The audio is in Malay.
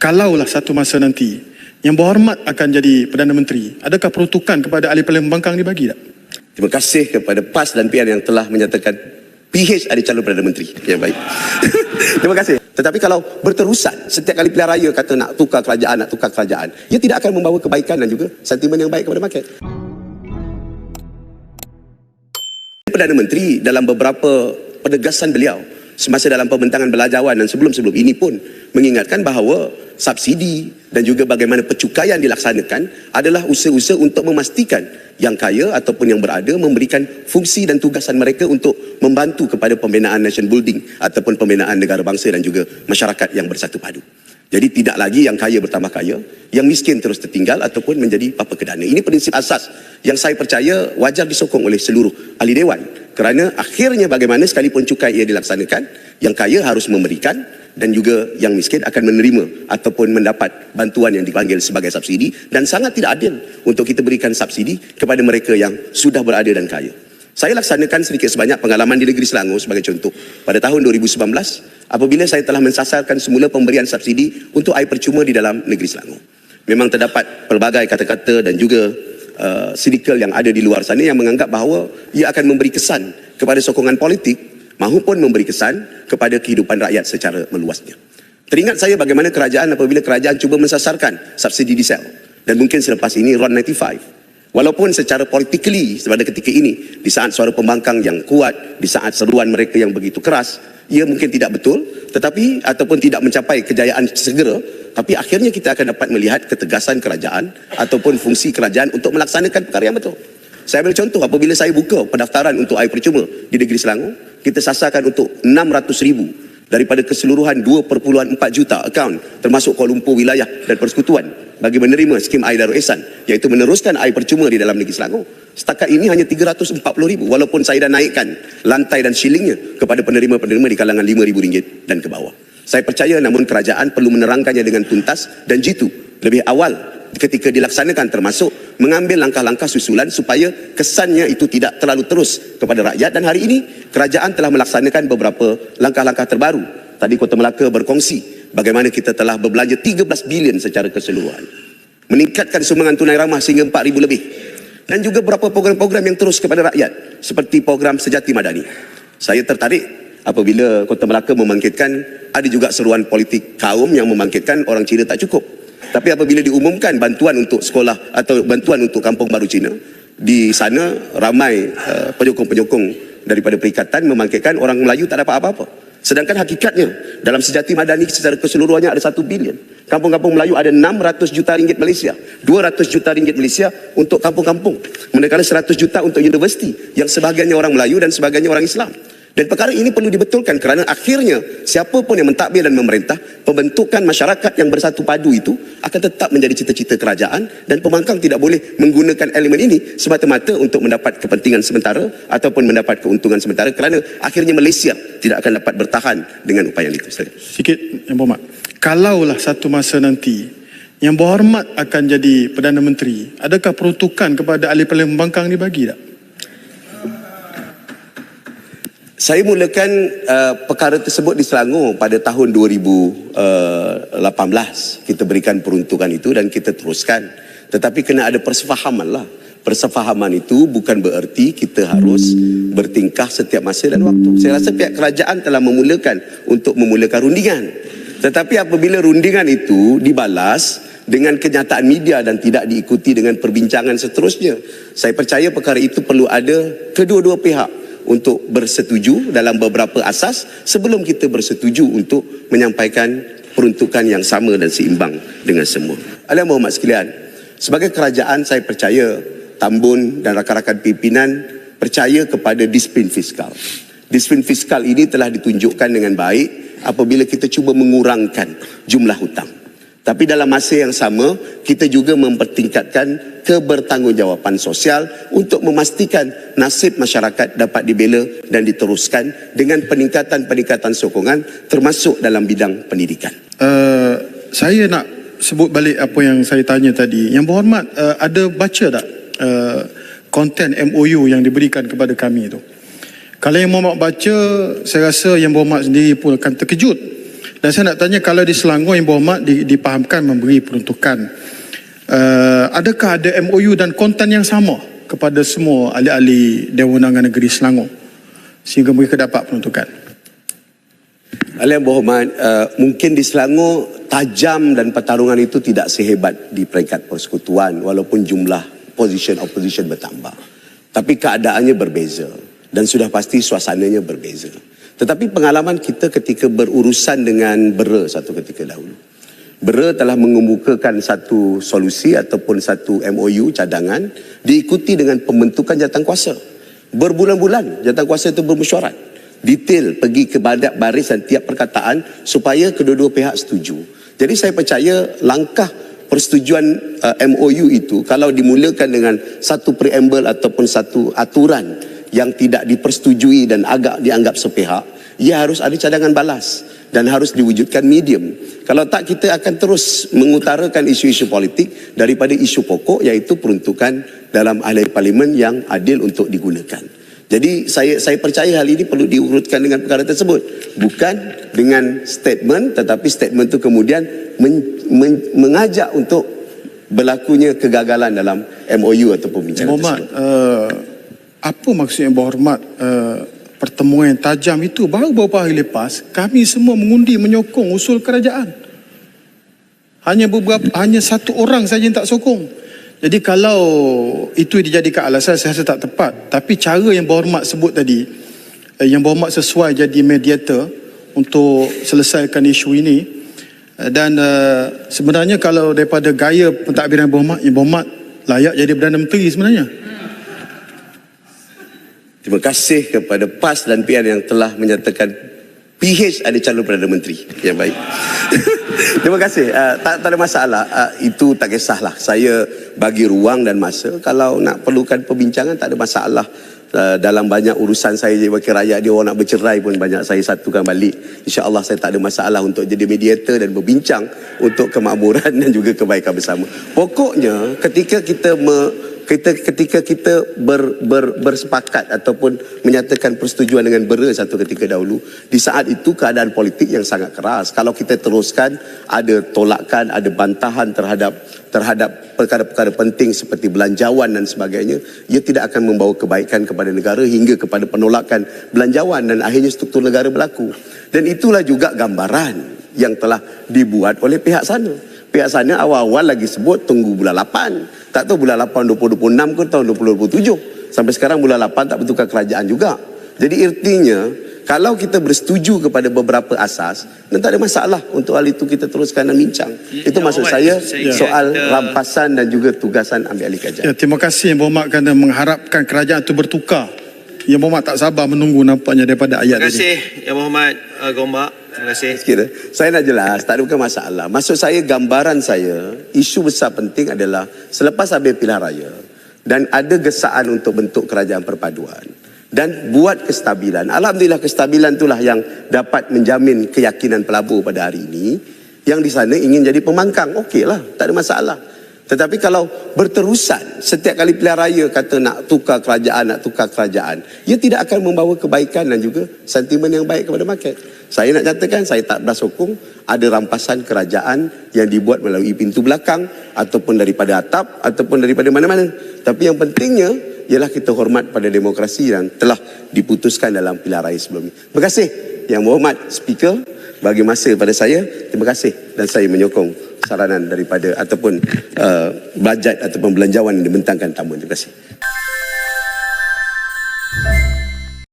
Kalaulah satu masa nanti Yang Berhormat akan jadi Perdana Menteri, adakah peruntukan kepada ahli Parlimen Pembangkang dibagi tak? Terima kasih kepada PAS dan PN yang telah menyatakan PH ada calon Perdana Menteri. Yang baik. Terima kasih. Tetapi kalau berterusan, setiap kali pilihan raya kata nak tukar kerajaan, ia tidak akan membawa kebaikan dan juga sentimen yang baik kepada market. Perdana Menteri dalam beberapa penegasan beliau semasa dalam pembentangan Belanjawan dan sebelum-sebelum ini pun mengingatkan bahawa subsidi dan juga bagaimana pencukaian dilaksanakan adalah usaha-usaha untuk memastikan yang kaya ataupun yang berada memberikan fungsi dan tugasan mereka untuk membantu kepada pembinaan nation building ataupun pembinaan negara bangsa dan juga masyarakat yang bersatu padu. Jadi tidak lagi yang kaya bertambah kaya, yang miskin terus tertinggal ataupun menjadi papa kedana. Ini prinsip asas yang saya percaya wajar disokong oleh seluruh ahli dewan. Kerana akhirnya bagaimana sekalipun cukai ia dilaksanakan, yang kaya harus memberikan dan juga yang miskin akan menerima ataupun mendapat bantuan yang dipanggil sebagai subsidi, dan sangat tidak adil untuk kita berikan subsidi kepada mereka yang sudah berada dan kaya. Saya laksanakan sedikit sebanyak pengalaman di negeri Selangor sebagai contoh. Pada tahun 2019, apabila saya telah mensasarkan semula pemberian subsidi untuk air percuma di dalam negeri Selangor. Memang terdapat pelbagai kata-kata dan juga sidikal yang ada di luar sana yang menganggap bahawa ia akan memberi kesan kepada sokongan politik mahupun memberi kesan kepada kehidupan rakyat secara meluasnya. Teringat saya bagaimana kerajaan apabila kerajaan cuba mensasarkan subsidi diesel dan mungkin selepas ini RON 95. Walaupun secara politically pada ketika ini, di saat suara pembangkang yang kuat, di saat seruan mereka yang begitu keras, ia mungkin tidak betul, tetapi ataupun tidak mencapai kejayaan segera, tapi akhirnya kita akan dapat melihat ketegasan kerajaan ataupun fungsi kerajaan untuk melaksanakan perkara yang betul. Saya ambil contoh, apabila saya buka pendaftaran untuk air percuma di negeri Selangor, kita sasarkan untuk 600,000 daripada keseluruhan 2.4 juta akaun termasuk Kuala Lumpur wilayah dan persekutuan bagi menerima skim air Darul Ehsan, iaitu meneruskan air percuma di dalam negeri Selangor. Setakat ini hanya 340,000, walaupun saya dah naikkan lantai dan shillingnya kepada penerima-penerima di kalangan RM5,000 dan ke bawah. Saya percaya namun kerajaan perlu menerangkannya dengan tuntas dan jitu lebih awal ketika dilaksanakan, termasuk mengambil langkah-langkah susulan supaya kesannya itu tidak terlalu terus kepada rakyat. Dan hari ini kerajaan telah melaksanakan beberapa langkah-langkah terbaru. Tadi Kota Melaka berkongsi bagaimana kita telah berbelanja 13 bilion secara keseluruhan, meningkatkan sumbangan tunai ramah sehingga 4,000 lebih, dan juga beberapa program-program yang terus kepada rakyat seperti program Sejati Madani. Saya tertarik apabila Kota Melaka membangkitkan, ada juga seruan politik kaum yang membangkitkan orang Cina tak cukup. Tapi apabila diumumkan bantuan untuk sekolah atau bantuan untuk kampung baru Cina, di sana ramai penyokong-penyokong daripada perikatan membangkitkan orang Melayu tak dapat apa-apa. Sedangkan hakikatnya dalam Sejati Madani secara keseluruhannya ada 1 bilion. Kampung-kampung Melayu ada 600 juta ringgit Malaysia, 200 juta ringgit Malaysia untuk kampung-kampung, manakala 100 juta untuk universiti yang sebahagiannya orang Melayu dan sebahagiannya orang Islam. Dan perkara ini perlu dibetulkan kerana akhirnya siapapun yang mentadbir dan memerintah, pembentukan masyarakat yang bersatu padu itu akan tetap menjadi cita-cita kerajaan, dan pembangkang tidak boleh menggunakan elemen ini semata-mata untuk mendapat kepentingan sementara ataupun mendapat keuntungan sementara, kerana akhirnya Malaysia tidak akan dapat bertahan dengan upaya itu. Sikit Yang Berhormat, kalaulah satu masa nanti Yang Berhormat akan jadi Perdana Menteri, adakah peruntukan kepada ahli Parlimen Pembangkang dibagi tak? Saya mulakan perkara tersebut di Selangor pada tahun 2018. Kita berikan peruntukan itu dan kita teruskan. Tetapi kena ada persefahaman lah. Persefahaman itu bukan bererti kita harus bertingkah setiap masa dan waktu. Saya rasa pihak kerajaan telah memulakan untuk memulakan rundingan. Tetapi apabila rundingan itu dibalas dengan kenyataan media dan tidak diikuti dengan perbincangan seterusnya, saya percaya perkara itu perlu ada kedua-dua pihak untuk bersetuju dalam beberapa asas sebelum kita bersetuju untuk menyampaikan peruntukan yang sama dan seimbang dengan semua. Ahli Berhormat sekalian, sebagai kerajaan saya percaya Tambun dan rakan-rakan pimpinan percaya kepada disiplin fiskal. Disiplin fiskal ini telah ditunjukkan dengan baik apabila kita cuba mengurangkan jumlah hutang. Tapi dalam masa yang sama, kita juga mempertingkatkan kebertanggungjawaban sosial untuk memastikan nasib masyarakat dapat dibela dan diteruskan dengan peningkatan-peningkatan sokongan termasuk dalam bidang pendidikan. Saya nak sebut balik apa yang saya tanya tadi. Yang Berhormat ada baca tak konten MOU yang diberikan kepada kami itu? Kalau Yang Berhormat baca, saya rasa Yang Berhormat sendiri pun akan terkejut Dan saya nak tanya, kalau di Selangor Yang Berhormat dipahamkan memberi peruntukan, adakah ada MOU dan konten yang sama kepada semua ahli-ahli Dewan Undangan Negeri Selangor sehingga mereka dapat peruntukan? Ahli Yang Berhormat, mungkin di Selangor tajam dan pertarungan itu tidak sehebat di peringkat persekutuan walaupun jumlah opposition bertambah. Tapi keadaannya berbeza dan sudah pasti suasananya berbeza. Tetapi pengalaman kita ketika berurusan dengan BERA satu ketika dahulu. BERA telah mengemukakan satu solusi ataupun satu MOU cadangan diikuti dengan pembentukan jawatankuasa. Berbulan-bulan jawatankuasa itu bermesyuarat. Detail pergi ke baris dan tiap perkataan supaya kedua-dua pihak setuju. Jadi saya percaya langkah persetujuan MOU itu kalau dimulakan dengan satu preamble ataupun satu aturan yang tidak dipersetujui dan agak dianggap sepihak, ia harus ada cadangan balas dan harus diwujudkan medium. Kalau tak, kita akan terus mengutarakan isu-isu politik daripada isu pokok, iaitu peruntukan dalam ahli parlimen yang adil untuk digunakan. Jadi saya percaya hal ini perlu diurutkan dengan perkara tersebut, bukan dengan statement, tetapi statement itu kemudian mengajak untuk berlakunya kegagalan dalam MOU atau pembincangan tersebut. Apa maksud Yang Berhormat pertemuan yang tajam itu? Baru beberapa hari lepas kami semua mengundi menyokong usul kerajaan. Hanya satu orang saja yang tak sokong. Jadi kalau itu dijadikan alasan, saya rasa tak tepat. Tapi cara Yang Berhormat sebut tadi, Yang Berhormat sesuai jadi mediator untuk selesaikan isu ini. Dan sebenarnya kalau daripada gaya pentadbiran Yang Berhormat layak jadi Perdana Menteri sebenarnya. Terima kasih kepada PAS dan PN yang telah menyatakan PH ada calon Perdana Menteri yang baik. Terima kasih. Tak ada masalah. Itu tak kisahlah. Saya bagi ruang dan masa. Kalau nak perlukan perbincangan, tak ada masalah. Dalam banyak urusan saya jadi wakil rakyat, dia orang nak bercerai pun banyak saya satukan balik. InsyaAllah saya tak ada masalah untuk jadi mediator dan berbincang untuk kemakmuran dan juga kebaikan bersama. Pokoknya ketika kita bersepakat ataupun menyatakan persetujuan dengan BERA satu ketika dahulu, di saat itu keadaan politik yang sangat keras. Kalau kita teruskan, ada tolakan, ada bantahan terhadap perkara-perkara penting seperti belanjawan dan sebagainya, ia tidak akan membawa kebaikan kepada negara hingga kepada penolakan belanjawan dan akhirnya struktur negara berlaku. Dan itulah juga gambaran yang telah dibuat oleh pihak sana. Pihak sana awal-awal lagi sebut tunggu bulan 8. Tak tahu bulan 8 2026 ke tahun 2027. Sampai sekarang bulan 8 tak bertukar kerajaan juga. Jadi artinya kalau kita bersetuju kepada beberapa asas, dan tak ada masalah untuk hal itu kita teruskan dan bincang. Itu maksud saya soal rampasan dan juga tugasan ambil alih kerajaan. Ya, terima kasih Yang Berhormat kerana mengharapkan kerajaan itu bertukar. Yang Berhormat tak sabar menunggu nampaknya daripada ayat tadi. Terima kasih Yang Berhormat Gombak. Terima kasih. Sekiranya saya nak jelas, tak ada bukan masalah. Maksud saya, gambaran saya, isu besar penting adalah selepas habis pilihan raya dan ada gesaan untuk bentuk kerajaan perpaduan dan buat kestabilan. Alhamdulillah kestabilan itulah yang dapat menjamin keyakinan pelabur pada hari ini. Yang di sana ingin jadi pembangkang, okeylah, tak ada masalah. Tetapi kalau berterusan setiap kali pilihan raya kata nak tukar kerajaan, ia tidak akan membawa kebaikan dan juga sentimen yang baik kepada market. Saya nak nyatakan, saya tak bersokong ada rampasan kerajaan yang dibuat melalui pintu belakang ataupun daripada atap ataupun daripada mana-mana. Tapi yang pentingnya ialah kita hormat pada demokrasi yang telah diputuskan dalam pilihan raya sebelum ini. Terima kasih Yang Berhormat Speaker bagi masa pada saya. Terima kasih, dan saya menyokong saranan daripada ataupun bajet ataupun belanjawan yang dibentangkan tamu. Terima kasih.